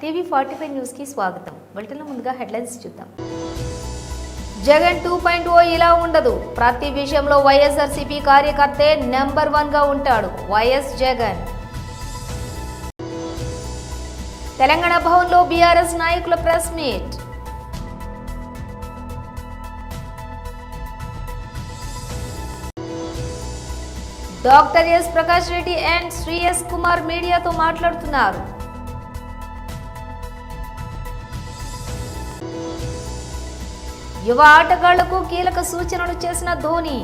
TV 45 news కి స్వాగతం. బులెటిన్లో ముందుగా హెడ్లైన్స్ చూద్దాం. జగన్ 2.0 ఇలా ఉండదు. ప్రతి విషయంలో వైఎస్ఆర్సీపీ కార్యకర్తే నెంబర్ 1 గా ఉంటాడు. వైఎస్ జగన్. తెలంగాణ భవన్లో బీఆర్ఎస్ నాయకుల press meet. Doctor S Prakash Reddy and Shri S Kumar మీడియాతో మాట్లాడుతున్నారు. యువ ఆటగాళ్లకు కీలక సూచనలు చేసిన ధోని.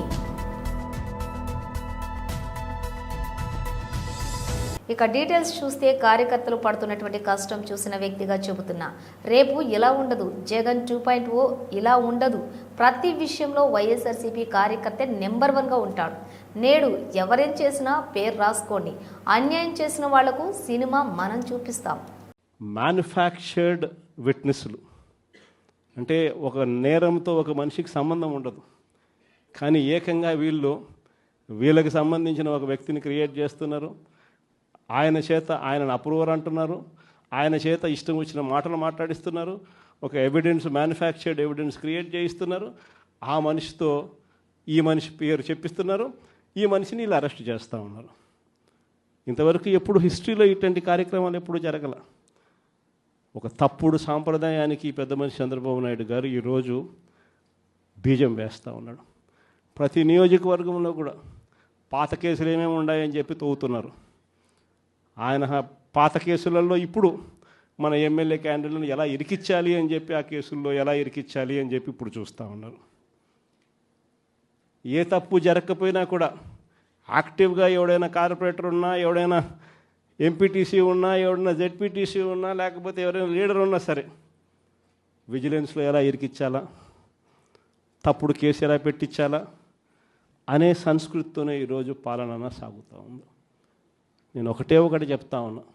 ఇక డీటెయిల్స్ చూస్తే కార్యకర్తలు పడుతున్నటువంటి కష్టం చూసిన వ్యక్తిగా చెబుతున్నా. రేపు ఇలా ఉండదు. జగన్ 2.0 ఇలా ఉండదు. ప్రతి విషయంలో వైఎస్ఆర్సీపీ కార్యకర్త నెంబర్ 1 గా ఉంటాడు. నేడు ఎవరేం చేసినా పేరు రాసుకోండి. అన్యాయం చేసిన వాళ్లకు సినిమా మనం చూపిస్తాం. మ్యానుఫ్యాక్చర్డ్ విట్నెస్లు అంటే ఒక నేరంతో ఒక మనిషికి సంబంధం ఉండదు, కానీ ఏకంగా వీళ్ళకి సంబంధించిన ఒక వ్యక్తిని క్రియేట్ చేస్తున్నారు. ఆయన చేత ఆయనను అప్రూవర్ అంటున్నారు, ఆయన చేత ఇష్టం వచ్చిన మాటలు మాట్లాడిస్తున్నారు, ఒక ఎవిడెన్స్ మ్యానుఫ్యాక్చర్డ్ ఎవిడెన్స్ క్రియేట్ చేయిస్తున్నారు. ఆ మనిషితో ఈ మనిషి పేరు చెప్పిస్తున్నారు, ఈ మనిషిని ఇలా అరెస్ట్ చేస్తూ ఉన్నారు. ఇంతవరకు ఎప్పుడు హిస్టరీలో ఇటువంటి కార్యక్రమాలు ఎప్పుడు జరగల. ఒక తప్పుడు సాంప్రదాయానికి పెద్ద మనిషి చంద్రబాబు నాయుడు గారు ఈరోజు బీజం వేస్తూ ఉన్నాడు. ప్రతి నియోజకవర్గంలో కూడా పాత కేసులు ఏమేమి ఉన్నాయని చెప్పి తవ్వుతున్నారు. ఆయన పాత కేసులలో ఇప్పుడు మన ఎమ్మెల్యే క్యాండిడేట్లను ఎలా ఇరికించాలి అని చెప్పి, ఆ కేసుల్లో ఎలా ఇరికించాలి అని చెప్పి ఇప్పుడు చూస్తూ ఉన్నారు. ఏ తప్పు జరగకపోయినా కూడా యాక్టివ్గా ఎవడైనా కార్పొరేటర్ ఉన్నా, ఎవడైనా ఎంపీటీసీ ఉన్నా, ఎవడైనా జెడ్పీటీసీ ఉన్నా, లేకపోతే ఎవరైనా లీడర్ ఉన్నా సరే విజిలెన్స్లో ఎలా ఇరికించాలా, తప్పుడు కేసు ఎలా పెట్టించాలా అనే సంస్కృతితోనే ఈరోజు పాలన సాగుతూ ఉంది. నేను ఒకటి చెప్తా ఉన్నా.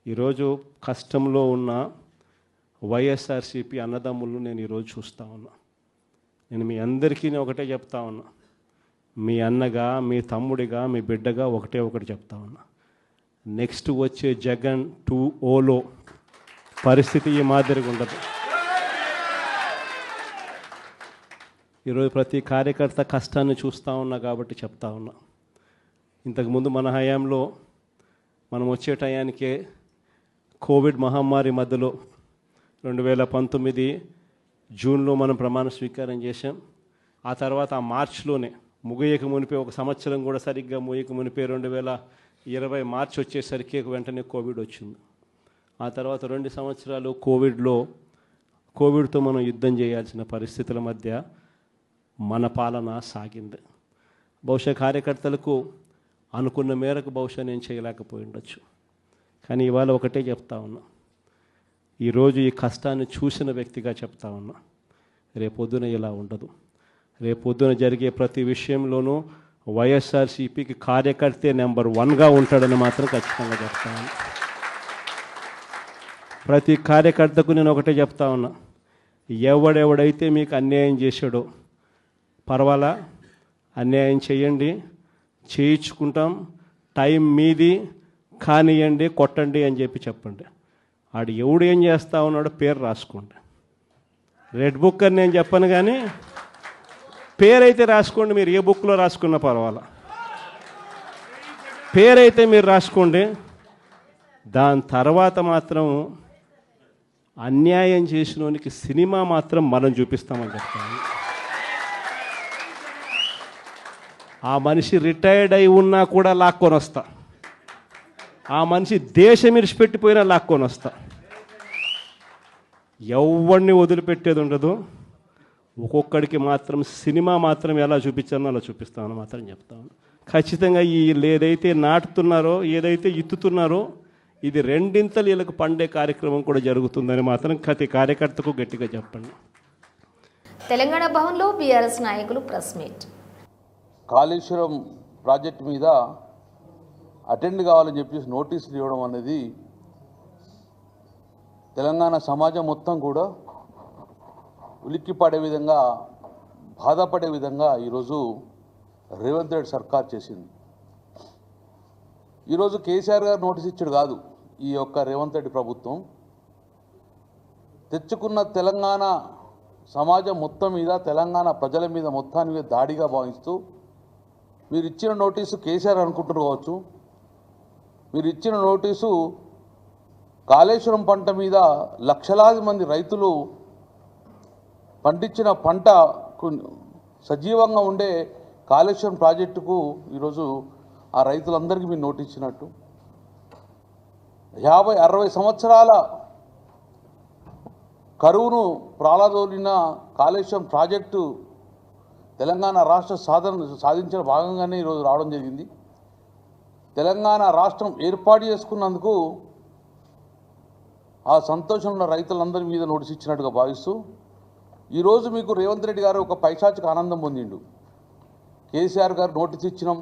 ఈరోజు కష్టంలో ఉన్న వైఎస్ఆర్సీపీ అన్నదమ్ములను నేను ఈరోజు చూస్తూ ఉన్నా. నేను మీ అందరికీ ఒకటే చెప్తా ఉన్నా. మీ అన్నగా, మీ తమ్ముడిగా, మీ బిడ్డగా ఒకటి చెప్తా ఉన్నా. నెక్స్ట్ వచ్చే జగన్ 2.0లో పరిస్థితి ఈ మాదిరిగా ఉండదు. ఈరోజు ప్రతి కార్యకర్త కష్టాన్ని చూస్తూ ఉన్నా కాబట్టి చెప్తా ఉన్నా. ఇంతకుముందు మన హయాంలో మనం వచ్చే టయానికే కోవిడ్ మహమ్మారి మధ్యలో 2019 జూన్లో మనం ప్రమాణ స్వీకారం చేశాం. ఆ తర్వాత ఆ మార్చిలోనే ముగియక మునిపే, ఒక సంవత్సరం కూడా సరిగ్గా ముగియక మునిపే 2020 మార్చి వచ్చేసరికి వెంటనే కోవిడ్ వచ్చింది. ఆ తర్వాత 2 సంవత్సరాలు కోవిడ్తో మనం యుద్ధం చేయాల్సిన పరిస్థితుల మధ్య మన పాలన సాగింది. బహుశా కార్యకర్తలకు అనుకున్న మేరకు బహుశా నేను చేయలేకపోయి ఉండొచ్చు, కానీ ఇవాళ ఒకటే చెప్తా ఉన్నా. ఈరోజు ఈ కష్టాన్ని చూసిన వ్యక్తిగా చెప్తా ఉన్నా. రేపొద్దున ఇలా ఉండదు. రేపొద్దున జరిగే ప్రతి విషయంలోనూ వైఎస్ఆర్సీపీకి కార్యకర్తే నెంబర్ 1గా ఉంటాడని మాత్రం ఖచ్చితంగా చెప్తా ఉన్నా. ప్రతి కార్యకర్తకు నేను ఒకటే చెప్తా ఉన్నా. ఎవడెవడైతే మీకు అన్యాయం చేశాడో పర్వాలా, అన్యాయం చేయండి, చేయించుకుంటాం, టైం మీది, కానియండి, కొట్టండి అని చెప్పండి. ఆడు ఎవడు ఏం చేస్తూ ఉన్నాడో పేరు రాసుకోండి. రెడ్ బుక్ అని నేను చెప్పను, కానీ పేరైతే రాసుకోండి. మీరు ఏ బుక్లో రాసుకున్నా పర్వాలా, పేరైతే మీరు రాసుకోండి. దాని తర్వాత మాత్రం అన్యాయం చేసినోనికి సినిమా మాత్రం మనం చూపిస్తామని చెప్తాను. ఆ మనిషి రిటైర్డ్ అయి ఉన్నా కూడా లాక్కొని వస్తా. ఆ మనిషి దేశం ఇరిచిపెట్టిపోయినా లాక్కొని వస్తా. ఎవరిని వదిలిపెట్టేది ఉండదు. ఒక్కొక్కడికి మాత్రం సినిమా మాత్రం ఎలా చూపించానో అలా చూపిస్తామని మాత్రం చెప్తాను. ఖచ్చితంగా ఏదైతే నాటుతున్నారో, ఏదైతే ఇత్తుతున్నారో, ఇది రెండింతలు వీళ్ళకు పండే కార్యక్రమం కూడా జరుగుతుందని మాత్రం ప్రతి కార్యకర్తకు గట్టిగా చెప్పండి. తెలంగాణ భవన్లో బీఆర్ఎస్ నాయకులు ప్రెస్ మీట్. కాళేశ్వరం ప్రాజెక్టు మీద అటెండ్ కావాలని చెప్పేసి నోటీసులు ఇవ్వడం అనేది తెలంగాణ సమాజం మొత్తం కూడా ఉలిక్కిపడే విధంగా, బాధపడే విధంగా ఈరోజు రేవంత్ రెడ్డి సర్కార్ చేసింది. ఈరోజు కేసీఆర్ గారు నోటీస్ ఇచ్చాడు కాదు, ఈ యొక్క రేవంత్ రెడ్డి ప్రభుత్వం తెచ్చుకున్న తెలంగాణ సమాజం మొత్తం మీద, తెలంగాణ ప్రజల మీద మొత్తాన్ని మీద దాడిగా భావిస్తూ మీరు ఇచ్చిన నోటీసు కేసీఆర్ అనుకుంటున్నారు కావచ్చు, మీరు ఇచ్చిన నోటీసు కాళేశ్వరం పంట మీద లక్షలాది మంది రైతులు పండించిన పంట సజీవంగా ఉండే కాళేశ్వరం ప్రాజెక్టుకు ఈరోజు ఆ రైతులందరికీ మీరు నోటీస్ ఇచ్చినట్టు 50-60 సంవత్సరాల కరువును ప్రాళదోలిన కాళేశ్వరం ప్రాజెక్టు తెలంగాణ రాష్ట్ర సాధించిన భాగంగానే ఈరోజు రావడం జరిగింది. తెలంగాణ రాష్ట్రం ఏర్పాటు చేసుకున్నందుకు ఆ సంతోషం ఉన్న రైతులందరి మీద నోటీస్ ఇచ్చినట్టుగా భావిస్తూ ఈరోజు మీకు రేవంత్ రెడ్డి గారు ఒక పైశాచిక ఆనందం పొందిండు. కేసీఆర్ గారు నోటీస్ ఇచ్చినాం,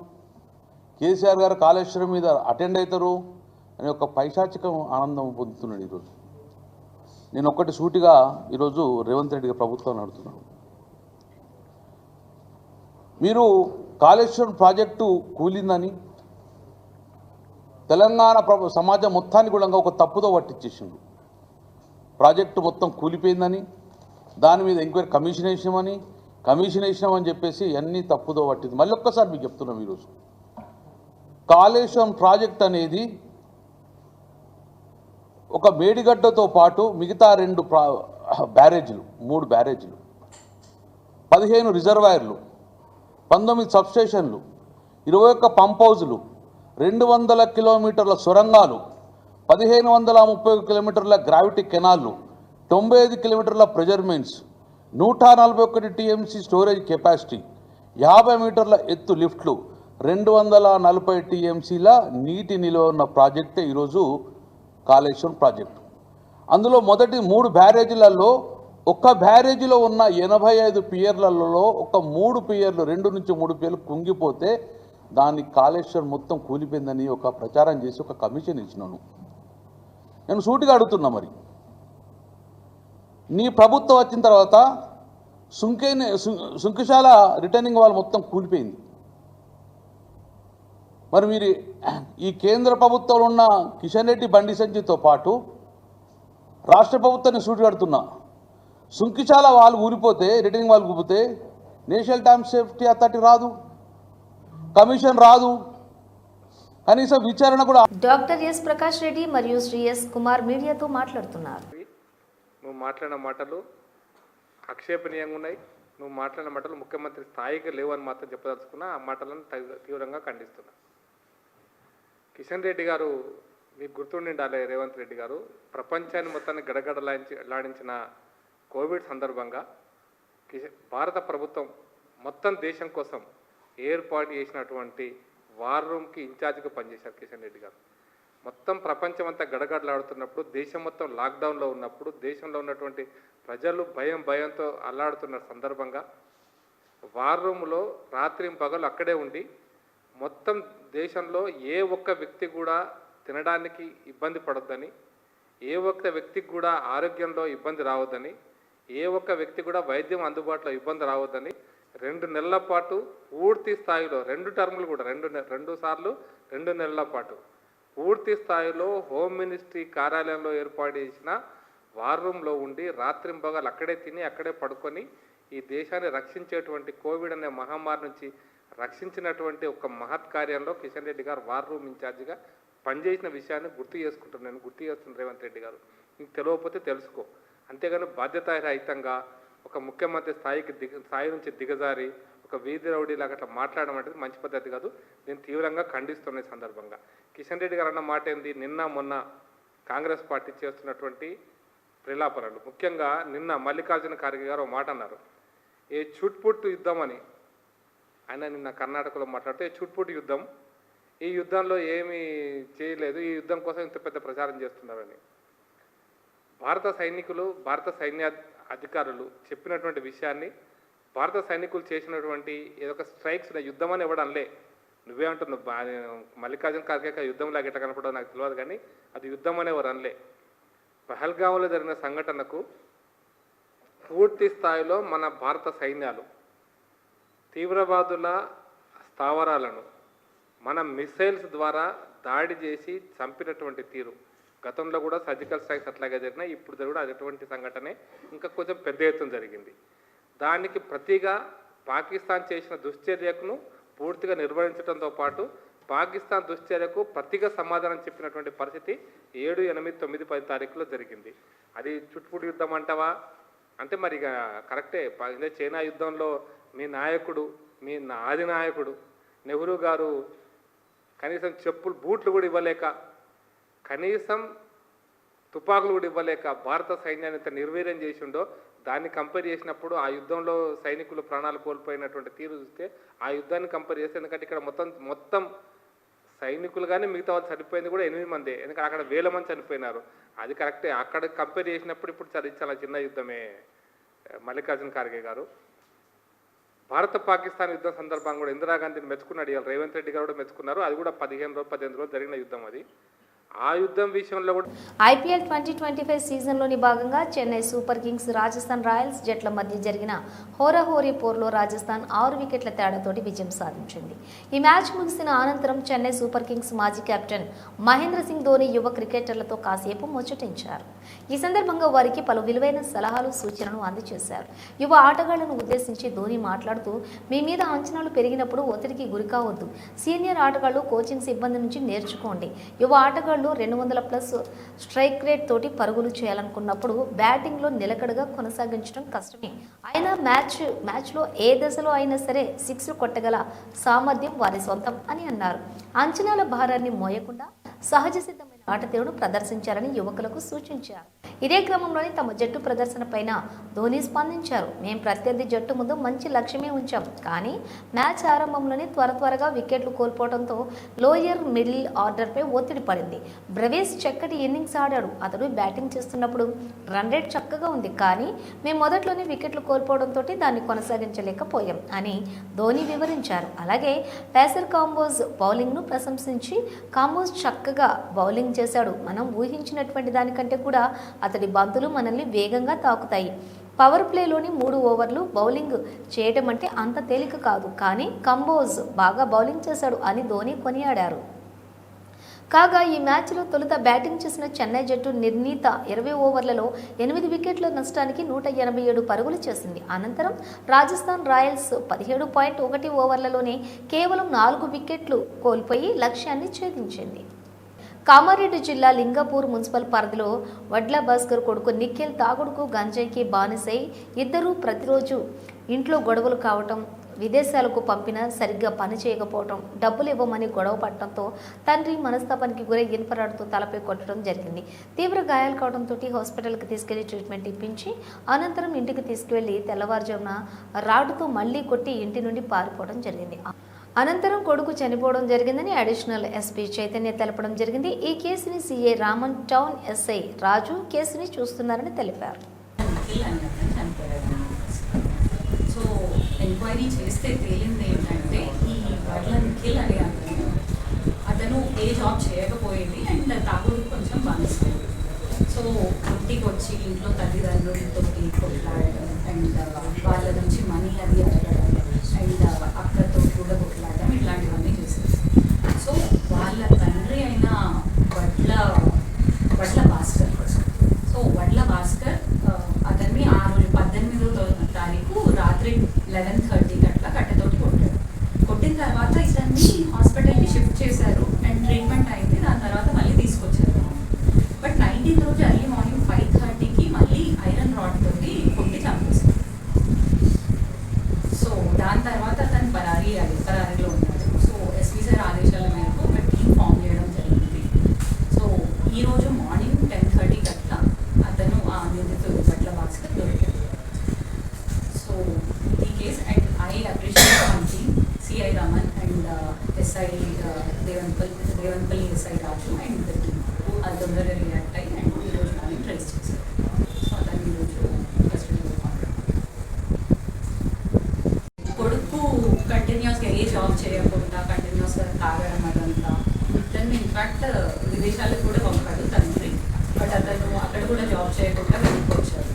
కేసీఆర్ గారు కాళేశ్వరం మీద అటెండ్ అవుతారు అని ఒక పైశాచిక ఆనందం పొందుతున్నాడు. ఈరోజు నేను ఒక్కటి సూటిగా ఈరోజు రేవంత్ రెడ్డి గారు ప్రభుత్వాన్ని అడుగుతున్నాను. మీరు కాళేశ్వరం ప్రాజెక్టు కూలిందని తెలంగాణ సమాజం మొత్తాన్ని కూడా ఒక తప్పుతో పట్టించేసిండు. ప్రాజెక్టు మొత్తం కూలిపోయిందని, దాని మీద ఎంక్వైరీ కమిషన్ వేసినామని చెప్పేసి అన్నీ తప్పుదో పట్టింది. మళ్ళీ ఒక్కసారి మీకు చెప్తున్నాం, ఈరోజు కాళేశ్వరం ప్రాజెక్ట్ అనేది ఒక మేడిగడ్డతో పాటు మిగతా 2 బ్యారేజీలు, 3 బ్యారేజీలు, 15 రిజర్వాయర్లు, 19 సబ్స్టేషన్లు, 21 పంప్ హౌజులు, 200 కిలోమీటర్ల సొరంగాలు, 1530 కిలోమీటర్ల గ్రావిటీ కెనాళ్ళు, 95 కిలోమీటర్ల ప్రెజర్మెంట్స్, 141 టీఎంసీ స్టోరేజ్ కెపాసిటీ, 50 మీటర్ల ఎత్తు లిఫ్ట్లు, 240 టీఎంసీల నీటి నిల్వ ఉన్న ప్రాజెక్టే ఈరోజు కాళేశ్వరం ప్రాజెక్టు. అందులో మొదటి 3 బ్యారేజీలలో ఒక్క బ్యారేజీలో ఉన్న 85 పియర్లలో ఒక 3 పియర్లు, 2 నుంచి 3 పియర్లు కుంగిపోతే దాన్ని కాళేశ్వరం మొత్తం కూలిపోయిందని ఒక ప్రచారం చేసి ఒక కమిషన్ ఇచ్చినాను. నేను సూటిగా అడుగుతున్నా, మరి నీ ప్రభుత్వం వచ్చిన తర్వాత సుంకిశాల రిటర్నింగ్ వాళ్ళు మొత్తం కూలిపోయింది. మరి మీరు ఈ కేంద్ర ప్రభుత్వంలో ఉన్న కిషన్ రెడ్డి బండి సంజయ్తో పాటు రాష్ట్ర ప్రభుత్వాన్ని సూటిగా అడుగుతున్నా, సుంకిశాల వాళ్ళు ఊరిపోతే, రిటర్నింగ్ వాళ్ళు ఊరిపోతే నేషనల్ డ్యామ్ సేఫ్టీ అథారిటీ రాదు, కమిషన్ రాదు, కనీసం విచారణ కూడా. డాక్టర్ ఎస్ ప్రకాష్ రెడ్డి మరియు శ్రీ ఎస్ కుమార్ మీడియాతో మాట్లాడుతున్నారు. నువ్వు మాట్లాడిన మాటలు ఆక్షేపణీయంగా ఉన్నాయి. నువ్వు మాట్లాడిన మాటలు ముఖ్యమంత్రి స్థాయికి లేవని మాత్రం చెప్పదలుచుకున్నా. ఆ మాటలను తీవ్రంగా ఖండిస్తున్నా. కిషన్ రెడ్డి గారు, మీకు గుర్తుండాలి, రేవంత్ రెడ్డి గారు ప్రపంచాన్ని మొత్తాన్ని గడగడలాడించిన కోవిడ్ సందర్భంగా భారత ప్రభుత్వం మొత్తం దేశం కోసం ఏర్పాటు చేసినటువంటి వార్ రూమ్కి ఇన్ఛార్జిగా పనిచేశారు కిషన్ రెడ్డి గారు. మొత్తం ప్రపంచం అంతా గడగడలాడుతున్నప్పుడు, దేశం మొత్తం లాక్డౌన్లో ఉన్నప్పుడు, దేశంలో ఉన్నటువంటి ప్రజలు భయంతో అల్లాడుతున్న సందర్భంగా వార్ రూమ్లో రాత్రి పగలు అక్కడే ఉండి మొత్తం దేశంలో ఏ ఒక్క వ్యక్తి కూడా తినడానికి ఇబ్బంది పడొద్దని, ఏ ఒక్క వ్యక్తికి కూడా ఆరోగ్యంలో ఇబ్బంది రావద్దని, ఏ ఒక్క వ్యక్తి కూడా వైద్యం అందుబాటులో ఇబ్బంది రావద్దని 2 నెలల పాటు పూర్తి స్థాయిలో 2 టర్ములు కూడా 2 సార్లు 2 నెలల పాటు పూర్తి స్థాయిలో హోమ్ మినిస్ట్రీ కార్యాలయంలో ఏర్పాటు చేసిన వార్ రూమ్లో ఉండి రాత్రింబగలు అక్కడే తిని అక్కడే పడుకొని ఈ దేశాన్ని రక్షించేటువంటి కోవిడ్ అనే మహమ్మారి నుంచి రక్షించినటువంటి ఒక మహత్ కార్యంలో కిషన్ రెడ్డి గారు వార్ రూమ్ ఇన్ఛార్జిగా పనిచేసిన విషయాన్ని గుర్తు చేస్తున్నాను రేవంత్ రెడ్డి గారు. నీకు తెలియకపోతే తెలుసుకో. అంతేగాని బాధ్యతారహితంగా ఒక ముఖ్యమంత్రి స్థాయి నుంచి దిగజారి ఒక వీధి రౌడీలాగా అట్లా మాట్లాడడం అనేది మంచి పద్ధతి కాదు. నేను తీవ్రంగా ఖండిస్తున్న ఈ సందర్భంగా. కిషన్ రెడ్డి గారు అన్న మాట ఏంది, నిన్న మొన్న కాంగ్రెస్ పార్టీ చేస్తున్నటువంటి ప్రేలాపనలు, ముఖ్యంగా నిన్న మల్లికార్జున ఖార్గే గారు ఒక మాట అన్నారు, ఏ చుట్పుట్టు యుద్ధం అని. ఆయన నిన్న కర్ణాటకలో మాట్లాడితే చుట్పుట్టు యుద్ధం, ఈ యుద్ధంలో ఏమీ చేయలేదు, ఈ యుద్ధం కోసం ఇంత పెద్ద ప్రచారం చేస్తున్నారని. భారత సైనికులు, భారత సైన్య అధికారులు చెప్పినటువంటి విషయాన్ని, భారత సైనికులు చేసినటువంటి ఏదో ఒక స్ట్రైక్స్ యుద్ధం అని ఎవడు అనలే. నువ్వే అంటున్నావు మల్లికార్జున ఖార్గే యుద్ధంలాగా ఎట్లా కనపడదో నాకు తెలియదు, కానీ అది యుద్ధం అని ఎవరు అనలే. పహల్గాంలో జరిగిన సంఘటనకు పూర్తి స్థాయిలో మన భారత సైన్యాలు తీవ్రవాదుల స్థావరాలను మన మిసైల్స్ ద్వారా దాడి చేసి చంపినటువంటి తీరు, గతంలో కూడా సర్జికల్ స్ట్రైక్స్ అట్లాగే జరిగినాయి, ఇప్పుడు కూడా అటువంటి సంఘటనే ఇంకా కొంచెం పెద్ద ఎత్తున జరిగింది. దానికి ప్రతిగా పాకిస్తాన్ చేసిన దుశ్చర్యకును పూర్తిగా నిర్వహించడంతో పాటు పాకిస్తాన్ దుశ్చర్యకు ప్రతిగా సమాధానం చెప్పినటువంటి పరిస్థితి 7, 8, 9, 10 తారీఖులో జరిగింది. అది చుట్టుపుడు యుద్ధం అంటావా అంటే మరి ఇక కరెక్టే. చైనా యుద్ధంలో మీ నాయకుడు, మీ ఆది నాయకుడు నెహ్రూ గారు కనీసం బూట్లు కూడా ఇవ్వలేక, కనీసం తుపాకులు కూడా ఇవ్వలేక భారత సైన్యాన్ని ఇంత నిర్వీర్యం చేసిండో దాన్ని కంపేర్ చేసినప్పుడు ఆ యుద్ధంలో సైనికులు ప్రాణాలు కోల్పోయినటువంటి తీరు చూస్తే ఆ యుద్ధాన్ని కంపేర్ చేస్తే, ఎందుకంటే ఇక్కడ మొత్తం సైనికులు కానీ మిగతా వాళ్ళు చనిపోయింది కూడా 8 మంది, ఎందుకంటే అక్కడ 1000 మంది చనిపోయినారు. అది కరెక్టే. అక్కడ కంపేర్ చేసినప్పుడు ఇప్పుడు చాలా చిన్న యుద్ధమే. మల్లికార్జున ఖార్గే గారు భారత పాకిస్తాన్ యుద్ధం సందర్భంగా కూడా ఇందిరాగాంధీని మెచ్చుకున్నాడు. ఇవాళ రేవంత్ రెడ్డి గారు కూడా మెచ్చుకున్నారు. అది కూడా 15 రోజులు జరిగిన యుద్ధం అది. ఆ యుద్ధం విషయంలో కూడా ఐపీఎల్ 2025 సీజన్లోని భాగంగా Chennai super Kings Rajasthan Royals జట్ల మధ్య జరిగిన హోరాహోరీ పోరులో రాజస్థాన్ 6 వికెట్ల తేడాతోటి విజయం సాధించింది. ఈ మ్యాచ్ ముగిసిన అనంతరం చెన్నై సూపర్ కింగ్స్ మాజీ కెప్టెన్ మహేంద్ర సింగ్ ధోని యువ క్రికెటర్లతో కాసేపు ముచ్చటించారు. ఈ సందర్భంగా వారికి పలు విలువైన సలహాలు, సూచనలు అందజేశారు. యువ ఆటగాళ్లను ఉద్దేశించి ధోని మాట్లాడుతూ, మీ మీద అంచనాలు పెరిగినప్పుడు ఒత్తిడికి గురి కావద్దు. సీనియర్ ఆటగాళ్లు కోచింగ్ సిబ్బంది నుంచి నేర్చుకోండి. యువ ఆటగాళ్లు 200+ స్ట్రైక్ రేట్ తోటి పరుగులు చేయాలనుకున్నప్పుడు బ్యాటింగ్లో నిలకడగా కొనసాగించడం కష్టమే. అయినా మ్యాచ్లో ఏ దశలో అయినా సరే 6లు కొట్టగల సామర్థ్యం వారి సొంతం అని అన్నారు. అంచనాల భారాన్ని మోయకుండా సహజ సిద్ధమైన ఆట తీరును ప్రదర్శించాలని యువకులకు సూచించారు. ఇదే క్రమంలోనే తమ జట్టు ప్రదర్శన పైన ధోని స్పందించారు. మేం ప్రత్యర్థి జట్టు ముందు మంచి లక్ష్యమే ఉంచాం, కానీ మ్యాచ్ ఆరంభంలోనే త్వరగా వికెట్లు కోల్పోవడంతో లోయర్ మిడిల్ ఆర్డర్పై ఒత్తిడి పడింది. బ్రవేస్ చక్కటి ఇన్నింగ్స్ ఆడాడు. అతడు బ్యాటింగ్ చేస్తున్నప్పుడు రన్ రేట్ చక్కగా ఉంది, కానీ మేము మొదట్లోనే వికెట్లు కోల్పోవడంతో దాన్ని కొనసాగించలేకపోయాం అని ధోని వివరించారు. అలాగే పేసర్ కాంబోజ్ బౌలింగ్ను ప్రశంసించి, కాంబోజ్ చక్కగా బౌలింగ్ చేశాడు. మనం ఊహించినటువంటి దానికంటే కూడా అతడి బంతులు మనల్ని వేగంగా తాకుతాయి. పవర్ ప్లేలోని 3 ఓవర్లు బౌలింగ్ చేయడం అంటే అంత తేలిక కాదు, కానీ కంబోజ్ బాగా బౌలింగ్ చేశాడు అని ధోని కొనియాడారు. కాగా ఈ మ్యాచ్లో తొలుత బ్యాటింగ్ చేసిన చెన్నై జట్టు నిర్ణీత 20 ఓవర్లలో 8 వికెట్ల నష్టానికి 187 పరుగులు చేసింది. అనంతరం రాజస్థాన్ రాయల్స్ 17.1 ఓవర్లలోనే కేవలం 4 వికెట్లు కోల్పోయి లక్ష్యాన్ని ఛేదించింది. కామారెడ్డి జిల్లా లింగపూర్ మున్సిపల్ పరిధిలో వడ్ల భాస్కర్ కొడుకు నిఖిల్ తాగుడుకు గంజాయికి బానిసై ఇద్దరూ ప్రతిరోజు ఇంట్లో గొడవలు కావటం, విదేశాలకు పంపినా సరిగ్గా పని చేయకపోవటం, డబ్బులు ఇవ్వమని గొడవ పడటంతో తండ్రి మనస్తాపానికి గురై ఇనుపరాడుతో తలపై కొట్టడం జరిగింది. తీవ్ర గాయాలు కావడంతో హాస్పిటల్కి తీసుకెళ్లి ట్రీట్మెంట్ ఇప్పించి అనంతరం ఇంటికి తీసుకువెళ్లి తెల్లవారుజామున రాడ్డుతో మళ్లీ కొట్టి ఇంటి నుండి పారిపోవడం జరిగింది. అనంతరం కొడుకు చనిపోవడం జరిగిందని అడిషనల్ ఎస్పీ చైతన్య తెలపడం జరిగింది. ఈ కేసుని సిఐ రామన్, టౌన్ ఎస్ఐ రాజు కేసుని చూస్తున్నారని తెలిపారు. సో ఎంక్వైరీ చేస్తే తేలింది ఏంటంటే ఈ వడ్ల నిఖిల్ అనే అతను ఏ జాబ్ చేయకపోయేది అండ్ తాగుడు కొంచెం బానిస్తాడు. సో ఇంటికి వచ్చి ఇంట్లో తల్లిదండ్రులతో కొట్లాడడం అండ్ వాళ్ళ నుంచి మనీ అది అడగడం అండ్ అక్కతో కూడా కొట్లాడడం ఇట్లాంటివన్నీ చేస్తారు. సో వాళ్ళ తండ్రి అయిన వడ్ల భాస్కర్, సో వడ్ల భాస్కర్ అతన్ని ఆ రోజు 18వ తారీఖు రాత్రి 11:30 అట్లా కట్టెతోటి కొట్టాడు. కొట్టిన తర్వాత ఇతన్ని హాస్పిటల్కి షిఫ్ట్ చేశారు అండ్ ట్రీట్మెంట్ అయింది. దాని తర్వాత మళ్ళీ తీసుకొచ్చారు. బట్ 19th రోజు ఎర్లీ మార్నింగ్ 5:30కి మళ్ళీ ఐరన్ రాడ్ తోటి కొట్టి చంపేశారు. సో దాని తర్వాత అతను పరారీలో ఉన్నాడు. సో ఎస్పీ సార్ ఆదేశాల మేరకు ఒక టీం ఫామ్ చేయడం జరిగింది. సో ఈరోజు మార్నింగ్ 10:30కి అట్లా అతను ఆ నిందితుడు వడ్ల భాస్కర్ దొరికాడు. సో ఈ case and I appreciate one team, CI Raman and SI Devanpalli SI Raju and the team అది తొందరగా రియాక్ట్ అయ్యి అండ్ ఈరోజు మార్నింగ్ ట్రేస్ చేశారు. సో అతను ఈరోజు కస్టడీలో కొడుకు కంటిన్యూస్గా ఏ జాబ్ చేయకుండా కంటిన్యూస్గా తాగడం అదంతా. అతను ఇన్ఫ్యాక్ట్ విదేశాలకు కూడా పంపాడు తండ్రి, బట్ అతను అక్కడ కూడా జాబ్ చేయకుండా వెళ్ళిపోవచ్చాడు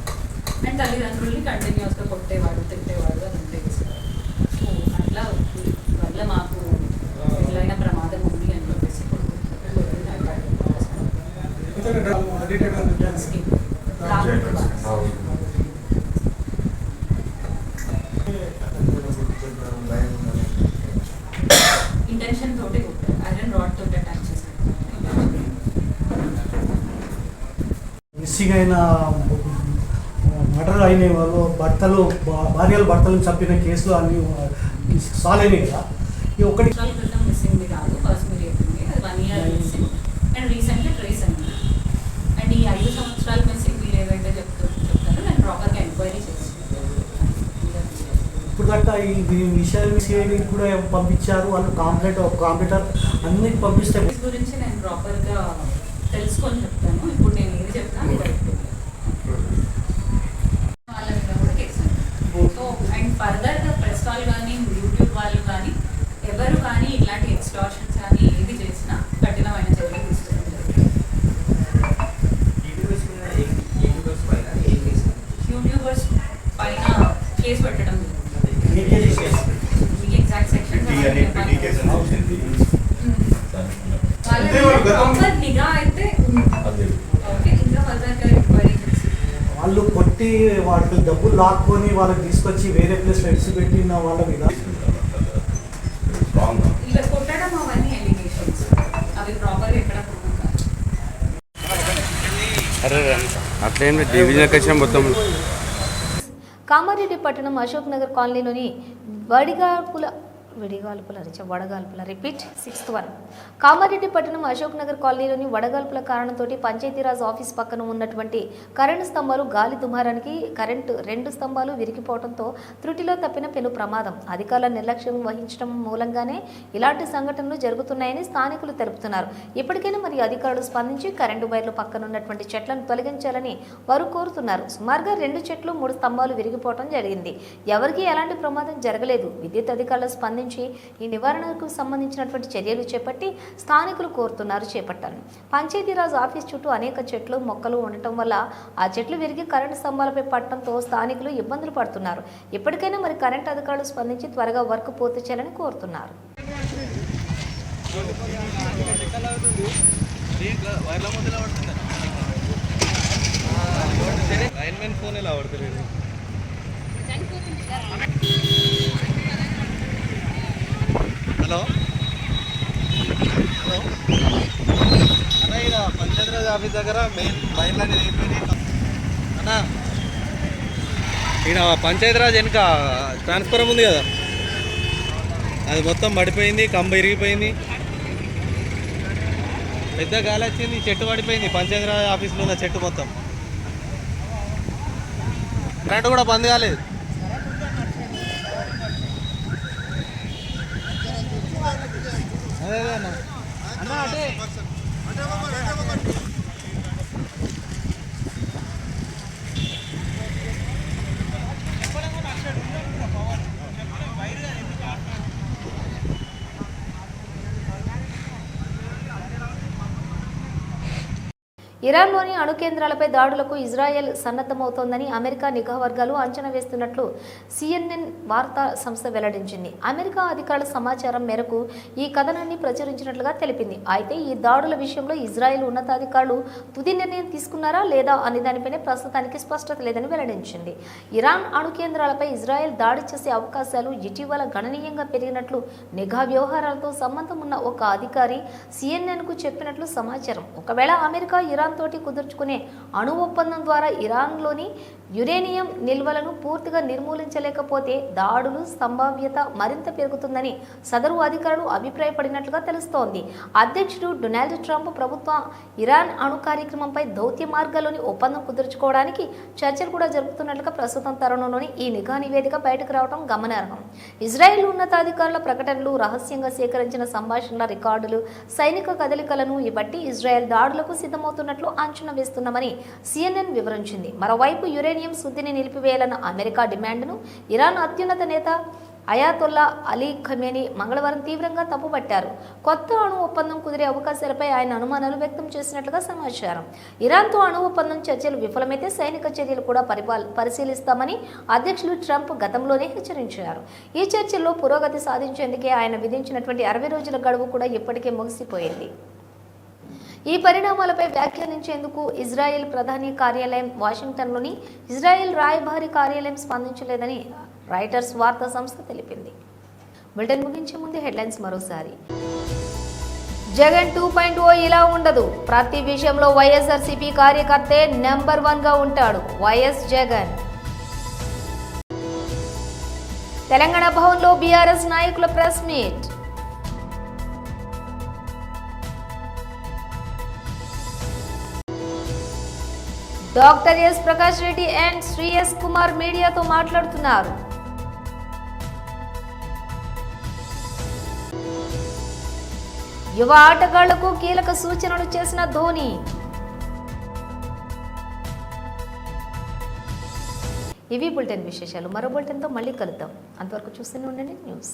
అండ్ తల్లిదండ్రుల్ని కంటిన్యూస్గా కొట్టేవాడు, తిట్టేవాడు, అదంతా చేసేవాడు. సో అట్లా వల్ల మాకు ఎట్లయినా ప్రమాదం ఉంది అని చెప్పేసి కొడుకు మిస్సింగ్ అయిన మర్డర్ అయిన వాళ్ళు భార్యలు భర్తలను చంపిన కేసులు అన్ని సాల్వ్ అయినాయి కదా. ఈ ఒకటి క్రితం మిస్సింగ్ కాదు, ఫస్ట్ మీరు చెప్పింది అది 1 year missing and recently trace అయింది. అండ్ ఈ 5 సంవత్సరాల మిస్సింగ్ మీరు ఏదైతే చెప్తారో నేను ప్రాపర్గా ఎంక్వైరీ చేస్తాను. ఇప్పుడు గట్టా ఈ విషయాలు సిఐడికి కూడా పంపించారు వాళ్ళు, కాంప్యూటర్ అన్ని పంపిస్తే కేసు గురించి నేను ప్రాపర్గా తెలుసుకొని చెప్తాను. ఇప్పుడు నేను ఏది చెప్తాను వాళ్ళ మీద కూడా కేసు. సో అండ్ ఫర్దర్గా ప్రెస్ వాళ్ళు కానీ యూట్యూబ్ వాళ్ళు కానీ ఎవరు కానీ ఇట్లాంటి ఎక్స్టార్షన్స్ కానీ ఏది చేసినా కఠినమైన చర్యలు తీసుకోవడం జరుగుతుంది. యూట్యూబర్స్ పైన కేసు పెట్టడం జరుగుతుంది. ఎగ్జాక్ట్ సెక్షన్ వాళ్ళ నిఘా అయితే ఓకే. ఇంకా ఫర్దర్గా ఎంక్వైరీ చేసి వాళ్ళు కొట్టి వాళ్ళకి డబ్బులు లాక్కొని వాళ్ళకి తీసుకొచ్చి వేరే ప్లేస్ పెట్టిన వాళ్ళ మీద ఇలా కొట్టడం అవన్నీ ఎలిగేషన్స్, అవి ప్రాపర్గా ఎక్కడ ప్రూవ్ కాదు. అట్లేం డివిజన్ కక్ష మొత్తం. కామారెడ్డి పట్టణం అశోక్ నగర్ కాలనీలోని వడగాల్పుల రిపీట్ 6th one. కామారెడ్డి పట్టణం అశోక్ నగర్ కాలనీలోని వడగాల్పుల కారణంతో పంచాయతీరాజ్ ఆఫీస్ పక్కన ఉన్నటువంటి కరెంటు స్తంభాలు గాలి దుమారానికి కరెంటు 2 స్తంభాలు విరిగిపోవడంతో త్రుటిలో తప్పిన పెను ప్రమాదం. అధికారుల నిర్లక్ష్యం వహించడం మూలంగానే ఇలాంటి సంఘటనలు జరుగుతున్నాయని స్థానికులు తెలుపుతున్నారు. ఇప్పటికైనా మరి అధికారులు స్పందించి కరెంటు వైర్లు పక్కన ఉన్నటువంటి చెట్లను తొలగించాలని వారు కోరుతున్నారు. సుమారుగా 2 చెట్లు 3 స్తంభాలు విరిగిపోవడం జరిగింది. ఎవరికీ ఎలాంటి ప్రమాదం జరగలేదు. విద్యుత్ అధికారులు స్పందించి ఈ నివారణకు సంబంధించినటువంటి చర్యలు చేపట్టి స్థానికులు కోరుతున్నారు చేపట్టాలని. పంచాయతీరాజ్ ఆఫీస్ చుట్టూ అనేక చెట్లు మొక్కలు ఉండటం వల్ల ఆ చెట్లు విరిగి కరెంటు స్తంభాలపై పడటంతో స్థానికులు ఇబ్బందులు పడుతున్నారు. ఇప్పటికైనా మరి కరెంటు అధికారులు స్పందించి త్వరగా వర్క్ పూర్తి చేయాలని కోరుతున్నారు. హలో అన్న, ఇక్కడ పంచాయతీరాజ్ ఆఫీస్ దగ్గర మెయిన్ వైర్లు అనేది అయిపోయినాయి అన్న. ఇక్కడ పంచాయతీరాజ్ వెనుక ట్రాన్స్ఫారం ఉంది కదా, అది మొత్తం పడిపోయింది, కంబ ఇరిగిపోయింది, పెద్ద గాలి వచ్చింది, చెట్టు పడిపోయింది. పంచాయతీరాజ్ ఆఫీస్లో ఉన్న చెట్టు మొత్తం, కరెంటు కూడా బంద్ కాలేదు. అదే అన్న అన్న అంటే ఇరాన్లోని అణు కేంద్రాలపై దాడులకు ఇజ్రాయెల్ సన్నద్ధమవుతోందని అమెరికా నిఘా వర్గాలు అంచనా వేస్తున్నట్లు CNN వార్తా సంస్థ వెల్లడించింది. అమెరికా అధికారుల సమాచారం మేరకు ఈ కథనాన్ని ప్రచురించినట్లుగా తెలిపింది. అయితే ఈ దాడుల విషయంలో ఇజ్రాయెల్ ఉన్నతాధికారులు తుది నిర్ణయం తీసుకున్నారా లేదా అనే దానిపైనే ప్రస్తుతానికి స్పష్టత లేదని వెల్లడించింది. ఇరాన్ అణు కేంద్రాలపై ఇజ్రాయెల్ దాడి చేసే అవకాశాలు ఇటీవల గణనీయంగా పెరిగినట్లు నిఘా వ్యవహారాలతో సంబంధం ఉన్న ఒక అధికారి CNNకు చెప్పినట్లు సమాచారం. ఒకవేళ అమెరికా ఇరాన్ తోటి కుదుర్చుకునే అణు ఒప్పందం ద్వారా ఇరాన్లోని యురేనియం నిల్వలను పూర్తిగా నిర్మూలించలేకపోతే దాడులు సంభావ్యత మరింత పెరుగుతుందని సదరు అధికారులు అభిప్రాయపడినట్లుగా తెలుస్తోంది. అధ్యక్షుడు డొనాల్డ్ ట్రంప్ ప్రభుత్వం ఇరాన్ అణు కార్యక్రమంపై దౌత్య మార్గాల్లోని ఒప్పందం కుదుర్చుకోవడానికి చర్చలు కూడా జరుపుతున్నట్లుగా ప్రస్తుతం తరుణంలోని ఈ నిఘా నివేదిక బయటకు రావడం గమనార్హం. ఇజ్రాయెల్ ఉన్నతాధికారుల ప్రకటనలు, రహస్యంగా సేకరించిన సంభాషణల రికార్డులు, సైనిక కదలికలను బట్టి ఇజ్రాయెల్ దాడులకు సిద్ధమవుతున్నట్లు అంచనా వేస్తున్నామని CNN వివరించింది. మరోవైపు యురేనియం శుద్ధిని నిలిపివేయాలన్న అమెరికా డిమాండ్ను ఇరాన్ అత్యున్నత నేత అయాతొల్లా అలీ ఖమేనీ మంగళవారం తీవ్రంగా తప్పుపట్టారు. కొత్త అణు ఒప్పందం కుదిరే అవకాశాలపై ఆయన అనుమానాలు వ్యక్తం చేసినట్లుగా సమాచారం. ఇరాన్తో అణు ఒప్పందం చర్చలు విఫలమైతే సైనిక చర్యలు కూడా పరిశీలిస్తామని అధ్యక్షులు ట్రంప్ గతంలోనే హెచ్చరించారు. ఈ చర్చల్లో పురోగతి సాధించేందుకే ఆయన విధించినటువంటి 60 రోజుల గడువు కూడా ఇప్పటికే ముగిసిపోయింది. ఈ పరిణామాలపై వ్యాఖ్యానించేందుకు ఇజ్రాయెల్ ప్రధాని కార్యాలయం వాషింగ్టన్లోని ఇజ్రాయెల్ రాయబారి కార్యాలయం స్పందించలేదని రాయిటర్స్ వార్తా సంస్థ తెలిపింది. బులెటిన్ ముగించే ముందు హెడ్లైన్స్ మరోసారి. జగన్ 2.0 ఇలా ఉండదు. ప్రతి విషయంలో వైఎస్ఆర్సీపీ కార్యకర్తే నెంబర్ 1గా ఉంటాడు. వైఎస్ జగన్. తెలంగాణ భవన్లో బీఆర్ఎస్ నాయకుల press meet. Doctor S Prakash Reddy and Shri S Kumar మీడియాతో మాట్లాడుతున్నారు. యువ ఆటగాళ్లకు కీలక సూచనలు చేసిన ధోని. ఇవి బులెటిన్ విశేషాలు. మరో బులెటిన్తో మళ్ళీ కలుద్దాం. అంతవరకు చూస్తూనే ఉండండి న్యూస్.